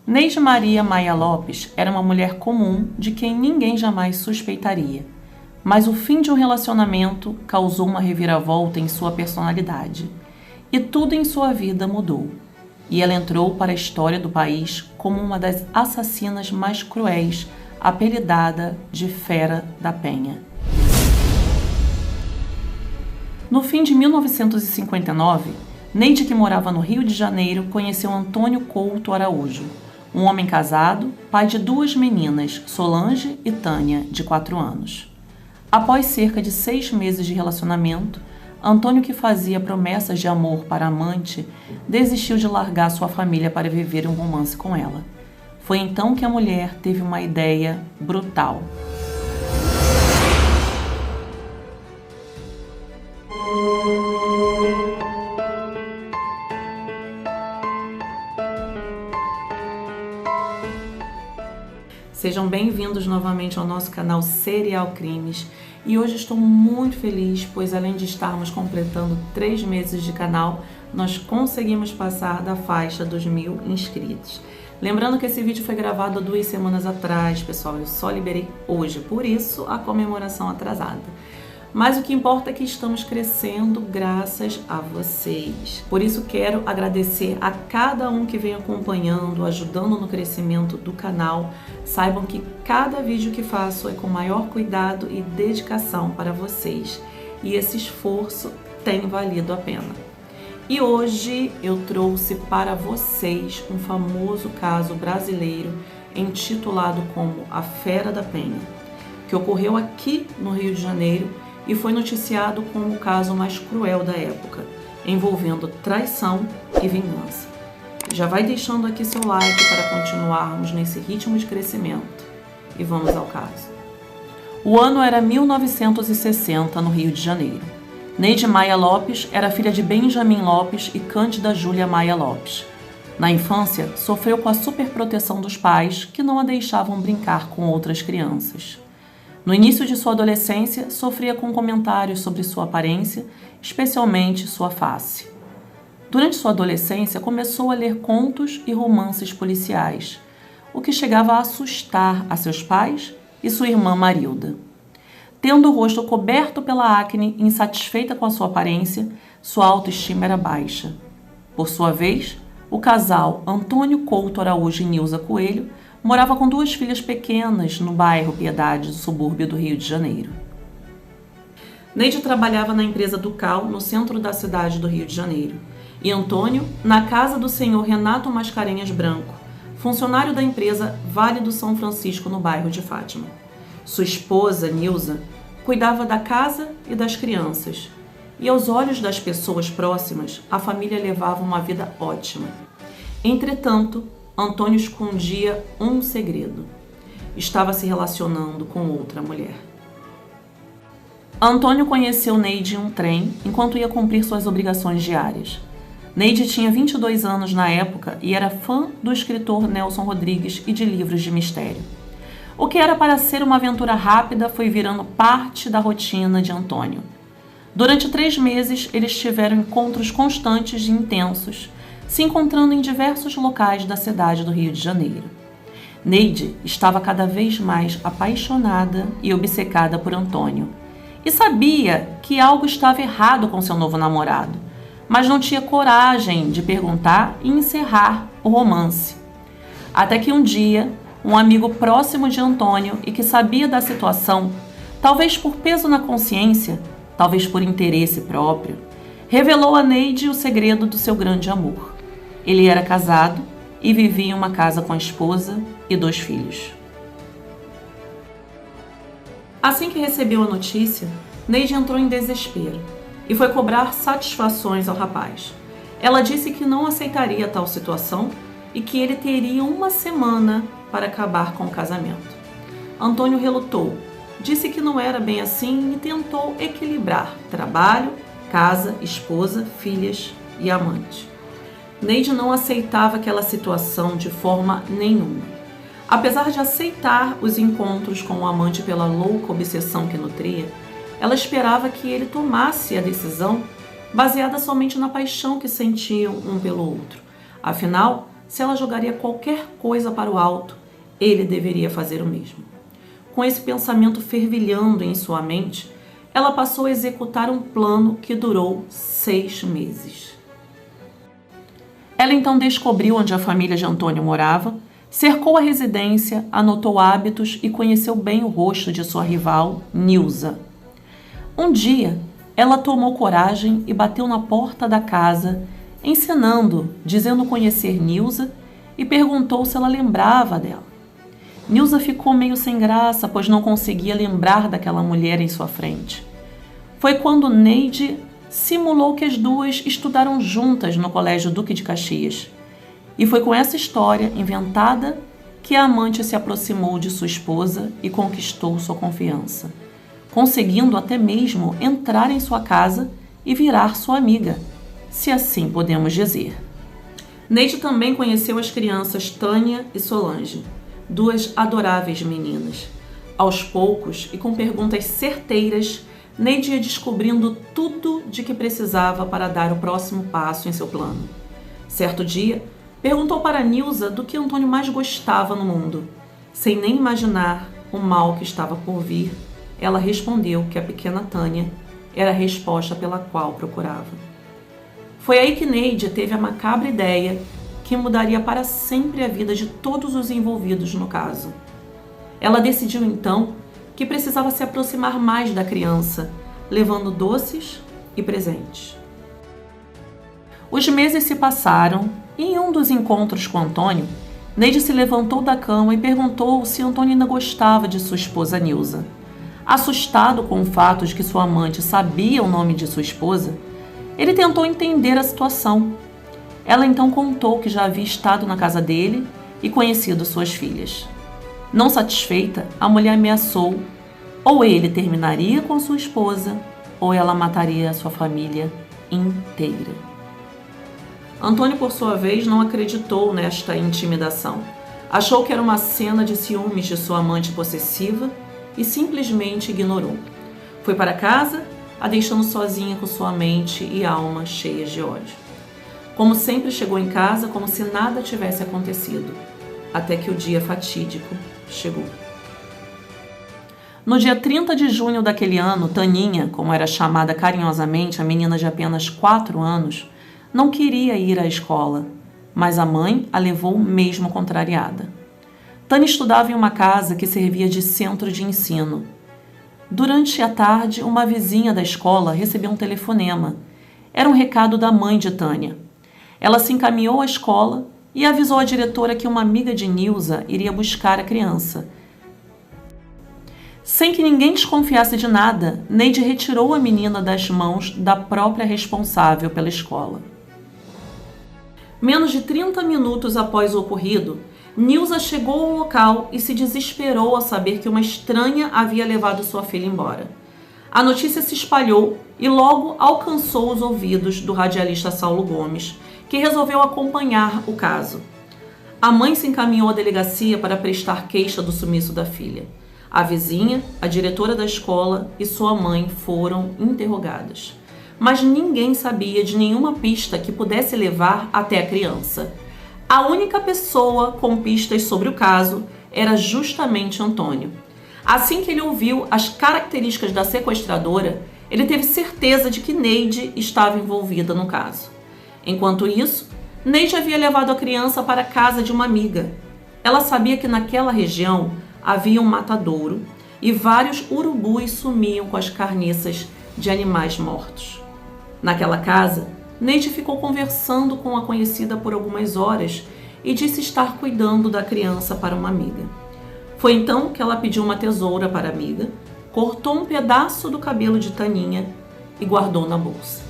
Neide Maria Maia Lopes era uma mulher comum de quem ninguém jamais suspeitaria. Mas o fim de um relacionamento causou uma reviravolta em sua personalidade. E tudo em sua vida mudou. E ela entrou para a história do país como uma das assassinas mais cruéis, apelidada de Fera da Penha. No fim de 1959, Neide, que morava no Rio de Janeiro, conheceu Antônio Couto Araújo, um homem casado, pai de 2 meninas, Solange e Tânia, de 4 anos. Após cerca de 6 meses de relacionamento, Antônio, que fazia promessas de amor para a amante, desistiu de largar sua família para viver um romance com ela. Foi então que a mulher teve uma ideia brutal. Sejam bem-vindos novamente ao nosso canal Serial Crimes e hoje estou muito feliz, pois além de estarmos completando 3 meses de canal, nós conseguimos passar da faixa dos 1000 inscritos. Lembrando que esse vídeo foi gravado 2 semanas atrás, pessoal, eu só liberei hoje, por isso a comemoração atrasada. Mas o que importa é que estamos crescendo graças a vocês. Por isso quero agradecer a cada um que vem acompanhando, ajudando no crescimento do canal. Saibam que cada vídeo que faço é com maior cuidado e dedicação para vocês. E esse esforço tem valido a pena. E hoje eu trouxe para vocês um famoso caso brasileiro intitulado como A Fera da Penha, que ocorreu aqui no Rio de Janeiro e foi noticiado como o caso mais cruel da época, envolvendo traição e vingança. Já vai deixando aqui seu like para continuarmos nesse ritmo de crescimento. E vamos ao caso. O ano era 1960, no Rio de Janeiro. Neide Maia Lopes era filha de Benjamin Lopes e Cândida Júlia Maia Lopes. Na infância, sofreu com a superproteção dos pais, que não a deixavam brincar com outras crianças. No início de sua adolescência, sofria com comentários sobre sua aparência, especialmente sua face. Durante sua adolescência, começou a ler contos e romances policiais, o que chegava a assustar a seus pais e sua irmã Marilda. Tendo o rosto coberto pela acne, insatisfeita com a sua aparência, sua autoestima era baixa. Por sua vez, o casal Antônio Couto Araújo e Nilza Coelho morava com 2 filhas pequenas no bairro Piedade, do subúrbio do Rio de Janeiro. Neide trabalhava na empresa Ducal, no centro da cidade do Rio de Janeiro, e Antônio na casa do senhor Renato Mascarenhas Branco, funcionário da empresa Vale do São Francisco, no bairro de Fátima. Sua esposa, Nilza, cuidava da casa e das crianças, e aos olhos das pessoas próximas, a família levava uma vida ótima. Entretanto, Antônio escondia um segredo. Estava se relacionando com outra mulher. Antônio conheceu Neide em um trem enquanto ia cumprir suas obrigações diárias. Neide tinha 22 anos na época e era fã do escritor Nelson Rodrigues e de livros de mistério. O que era para ser uma aventura rápida foi virando parte da rotina de Antônio. Durante 3 meses, eles tiveram encontros constantes e intensos, se encontrando em diversos locais da cidade do Rio de Janeiro. Neide estava cada vez mais apaixonada e obcecada por Antônio, e sabia que algo estava errado com seu novo namorado, mas não tinha coragem de perguntar e encerrar o romance. Até que um dia, um amigo próximo de Antônio e que sabia da situação, talvez por peso na consciência, talvez por interesse próprio, revelou a Neide o segredo do seu grande amor. Ele era casado e vivia em uma casa com a esposa e 2 filhos. Assim que recebeu a notícia, Neide entrou em desespero e foi cobrar satisfações ao rapaz. Ela disse que não aceitaria tal situação e que ele teria 1 semana para acabar com o casamento. Antônio relutou, disse que não era bem assim e tentou equilibrar trabalho, casa, esposa, filhas e amante. Neide não aceitava aquela situação de forma nenhuma. Apesar de aceitar os encontros com o amante pela louca obsessão que nutria, ela esperava que ele tomasse a decisão baseada somente na paixão que sentiam um pelo outro. Afinal, se ela jogaria qualquer coisa para o alto, ele deveria fazer o mesmo. Com esse pensamento fervilhando em sua mente, ela passou a executar um plano que durou 6 meses. Ela então descobriu onde a família de Antônio morava, cercou a residência, anotou hábitos e conheceu bem o rosto de sua rival, Nilza. Um dia, ela tomou coragem e bateu na porta da casa, encenando, dizendo conhecer Nilza, e perguntou se ela lembrava dela. Nilza ficou meio sem graça, pois não conseguia lembrar daquela mulher em sua frente. Foi quando Neide simulou que as duas estudaram juntas no Colégio Duque de Caxias. E foi com essa história inventada que a amante se aproximou de sua esposa e conquistou sua confiança, conseguindo até mesmo entrar em sua casa e virar sua amiga, se assim podemos dizer. Neide também conheceu as crianças Tânia e Solange, duas adoráveis meninas. Aos poucos e com perguntas certeiras, Neide ia descobrindo tudo de que precisava para dar o próximo passo em seu plano. Certo dia, perguntou para Nilza do que Antônio mais gostava no mundo. Sem nem imaginar o mal que estava por vir, ela respondeu que a pequena Tânia era a resposta pela qual procurava. Foi aí que Neide teve a macabra ideia que mudaria para sempre a vida de todos os envolvidos no caso. Ela decidiu então que precisava se aproximar mais da criança, levando doces e presentes. Os meses se passaram e em um dos encontros com Antônio, Neide se levantou da cama e perguntou se Antônio ainda gostava de sua esposa Nilza. Assustado com o fato de que sua amante sabia o nome de sua esposa, ele tentou entender a situação. Ela então contou que já havia estado na casa dele e conhecido suas filhas. Não satisfeita, a mulher ameaçou: ou ele terminaria com sua esposa, ou ela mataria a sua família inteira. Antônio, por sua vez, não acreditou nesta intimidação. Achou que era uma cena de ciúmes de sua amante possessiva e simplesmente ignorou. Foi para casa, a deixando sozinha com sua mente e alma cheias de ódio. Como sempre, chegou em casa como se nada tivesse acontecido, até que o dia fatídico chegou. No dia 30 de junho daquele ano, Taninha, como era chamada carinhosamente a menina de apenas 4 anos, não queria ir à escola, mas a mãe a levou mesmo contrariada. Tânia estudava em uma casa que servia de centro de ensino. Durante a tarde, uma vizinha da escola recebeu um telefonema. Era um recado da mãe de Tânia. Ela se encaminhou à escola e avisou a diretora que uma amiga de Nilza iria buscar a criança. Sem que ninguém desconfiasse de nada, Neide retirou a menina das mãos da própria responsável pela escola. Menos de 30 minutos após o ocorrido, Nilza chegou ao local e se desesperou ao saber que uma estranha havia levado sua filha embora. A notícia se espalhou e logo alcançou os ouvidos do radialista Saulo Gomes, que resolveu acompanhar o caso. A mãe se encaminhou à delegacia para prestar queixa do sumiço da filha. A vizinha, a diretora da escola e sua mãe foram interrogadas. Mas ninguém sabia de nenhuma pista que pudesse levar até a criança. A única pessoa com pistas sobre o caso era justamente Antônio. Assim que ele ouviu as características da sequestradora, ele teve certeza de que Neide estava envolvida no caso. Enquanto isso, Neide havia levado a criança para a casa de uma amiga. Ela sabia que naquela região havia um matadouro e vários urubus sumiam com as carniças de animais mortos. Naquela casa, Neide ficou conversando com a conhecida por algumas horas e disse estar cuidando da criança para uma amiga. Foi então que ela pediu uma tesoura para a amiga, cortou um pedaço do cabelo de Taninha e guardou na bolsa.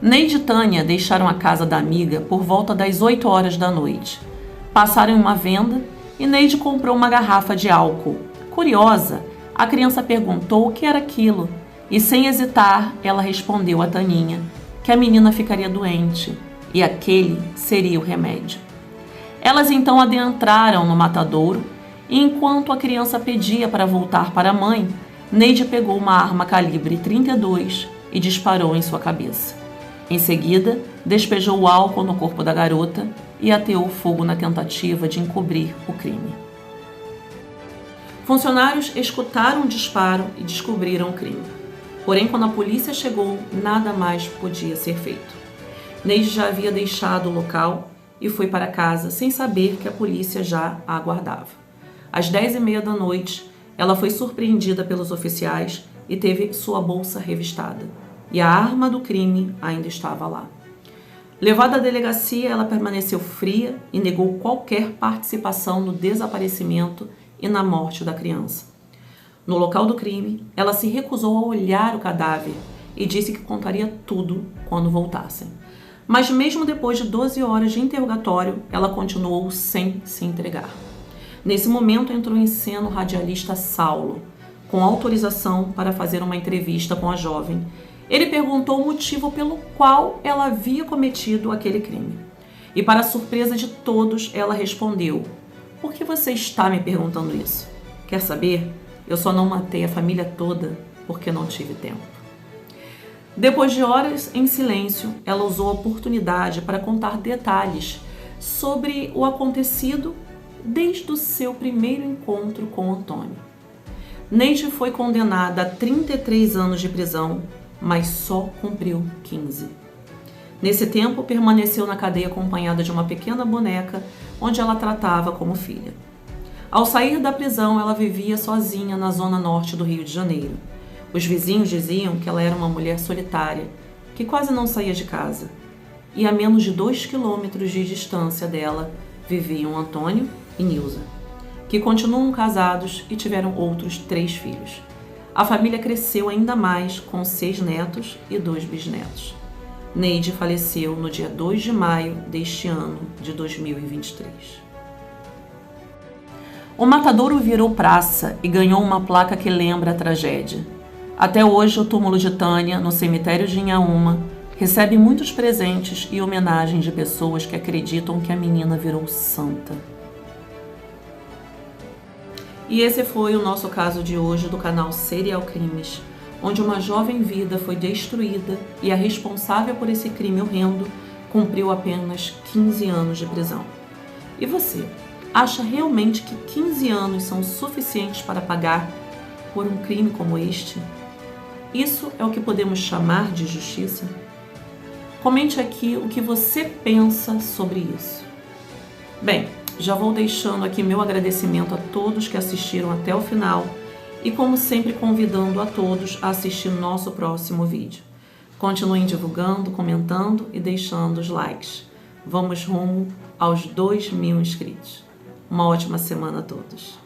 Neide e Tânia deixaram a casa da amiga por volta das 8 horas da noite. Passaram em uma venda e Neide comprou uma garrafa de álcool. Curiosa, a criança perguntou o que era aquilo e, sem hesitar, ela respondeu a Taninha que a menina ficaria doente e aquele seria o remédio. Elas então adentraram no matadouro e, enquanto a criança pedia para voltar para a mãe, Neide pegou uma arma calibre 32 e disparou em sua cabeça. Em seguida, despejou o álcool no corpo da garota e ateou fogo na tentativa de encobrir o crime. Funcionários escutaram o disparo e descobriram o crime. Porém, quando a polícia chegou, nada mais podia ser feito. Neide já havia deixado o local e foi para casa sem saber que a polícia já a aguardava. Às 10h30 da noite, ela foi surpreendida pelos oficiais e teve sua bolsa revistada. E a arma do crime ainda estava lá. Levada à delegacia, ela permaneceu fria e negou qualquer participação no desaparecimento e na morte da criança. No local do crime, ela se recusou a olhar o cadáver e disse que contaria tudo quando voltassem. Mas mesmo depois de 12 horas de interrogatório, ela continuou sem se entregar. Nesse momento entrou em cena o radialista Saulo, com autorização para fazer uma entrevista com a jovem. Ele perguntou o motivo pelo qual ela havia cometido aquele crime. E para surpresa de todos, ela respondeu: "Por que você está me perguntando isso? Quer saber? Eu só não matei a família toda porque não tive tempo." Depois de horas em silêncio, ela usou a oportunidade para contar detalhes sobre o acontecido desde o seu primeiro encontro com Antônio. Neide foi condenada a 33 anos de prisão, mas só cumpriu 15. Nesse tempo, permaneceu na cadeia acompanhada de uma pequena boneca, onde ela tratava como filha. Ao sair da prisão, ela vivia sozinha na zona norte do Rio de Janeiro. Os vizinhos diziam que ela era uma mulher solitária, que quase não saía de casa. E a menos de 2 quilômetros de distância dela viviam Antônio e Nilza, que continuam casados e tiveram outros 3 filhos. A família cresceu ainda mais, com 6 netos e 2 bisnetos. Neide faleceu no dia 2 de maio deste ano de 2023. O matadouro virou praça e ganhou uma placa que lembra a tragédia. Até hoje, o túmulo de Tânia, no cemitério de Inhaúma, recebe muitos presentes e homenagens de pessoas que acreditam que a menina virou santa. E esse foi o nosso caso de hoje do canal Serial Crimes, onde uma jovem vida foi destruída e a responsável por esse crime horrendo cumpriu apenas 15 anos de prisão. E você, acha realmente que 15 anos são suficientes para pagar por um crime como este? Isso é o que podemos chamar de justiça? Comente aqui o que você pensa sobre isso. Bem, já vou deixando aqui meu agradecimento a todos que assistiram até o final e, como sempre, convidando a todos a assistir nosso próximo vídeo. Continuem divulgando, comentando e deixando os likes. Vamos rumo aos 2.000 inscritos. Uma ótima semana a todos.